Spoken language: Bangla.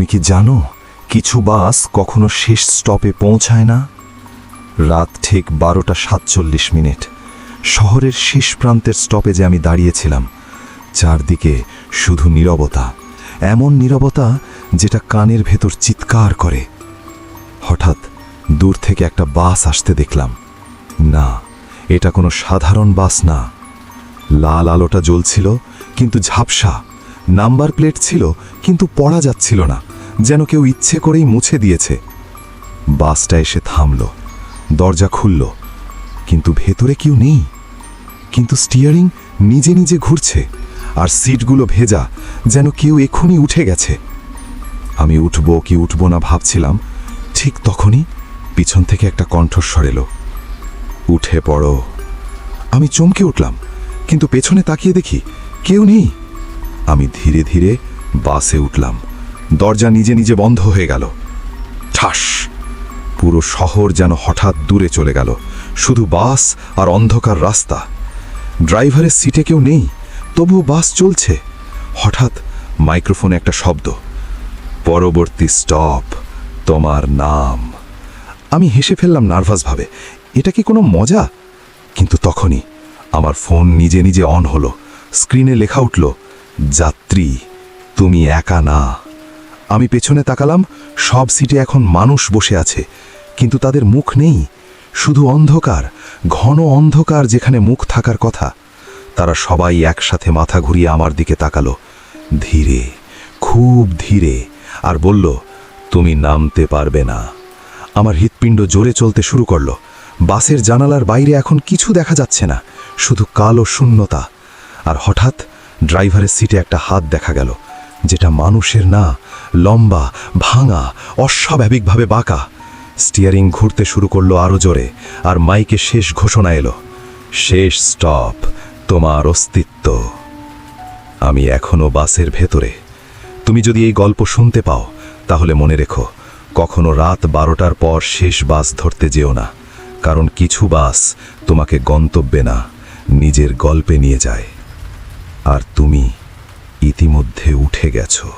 তুমি কি জানো কিছু বাস কখনো শেষ স্টপে পৌঁছায় না? রাত ঠিক 12:47। শহরের শেষ প্রান্তের স্টপেজে আমি দাঁড়িয়েছিলাম। চারদিকে শুধু নীরবতা, এমন নীরবতা যেটা কানের ভেতর চিৎকার করে। হঠাৎ দূর থেকে একটা বাস আসতে দেখলাম। না, এটা কোনো সাধারণ বাস না। লাল আলোটা জ্বলছিল কিন্তু ঝাপসা, নাম্বার প্লেট ছিল কিন্তু পড়া যাচ্ছিল না, যেন কেউ ইচ্ছে করেই মুছে দিয়েছে। বাসটা এসে থামল, দরজা খুলল, কিন্তু ভেতরে কেউ নেই। কিন্তু স্টিয়ারিং নিজে নিজে ঘুরছে, আর সিটগুলো ভেজা, যেন কেউ এক্ষুনি উঠে গেছে। আমি উঠব কি উঠব না ভাবছিলাম, ঠিক তখনই পিছন থেকে একটা কণ্ঠস্বর এলো, উঠে পড়ো। আমি চমকে উঠলাম, কিন্তু পেছনে তাকিয়ে দেখি কেউ নেই। আমি ধীরে ধীরে বাসে উঠলাম। দরজা নিজে নিজে বন্ধ হয়ে গেল। ঠাস! পুরো শহর যেন হঠাৎ দূরে চলে গেল, শুধু বাস আর অন্ধকার রাস্তা। ড্রাইভারের সিটে কেউ নেই, তবুও বাস চলছে। হঠাৎ মাইক্রোফোনে একটা শব্দ, পরবর্তী স্টপ তোমার নাম। আমি হেসে ফেললাম নার্ভাসভাবে, এটা কি কোনো মজা? কিন্তু তখনই আমার ফোন নিজে নিজে অন হলো। স্ক্রিনে লেখা উঠল, যাত্রী তুমি একা না। আমি পেছনে তাকালাম, সব সিটে এখন মানুষ বসে আছে, কিন্তু তাদের মুখ নেই, শুধু অন্ধকার, ঘন অন্ধকার যেখানে মুখ থাকার কথা। তারা সবাই একসাথে মাথা ঘুরিয়ে আমার দিকে তাকালো, ধীরে, খুব ধীরে, আর বলল, তুমি নামতে পারবে না। আমার হৃৎপিণ্ড জোরে চলতে শুরু করলো। বাসের জানালার বাইরে এখন কিছু দেখা যাচ্ছে না, শুধু কালো শূন্যতা। আর হঠাৎ ড্রাইভারের সিটে একটা হাত দেখা গেল, যেটা মানুষের না, লম্বা, ভাঙা, অস্বাভাবিকভাবে বাঁকা। স্টিয়ারিং ঘুরতে শুরু করলো আরো জোরে, আর মাইকে শেষ ঘোষণা এলো, শেষ স্টপ তোমার অস্তিত্ব। আমি এখনো বাসের ভেতরে। তুমি যদি এই গল্প শুনতে পাও, তাহলে মনে রেখো, কখনো রাত 12টার পর শেষ বাস ধরতে যেও না, কারণ কিছু বাস তোমাকে গন্তব্যে না, নিজের গল্পে নিয়ে যায়। আর তুমি ইতিমধ্যে উঠে গেছো।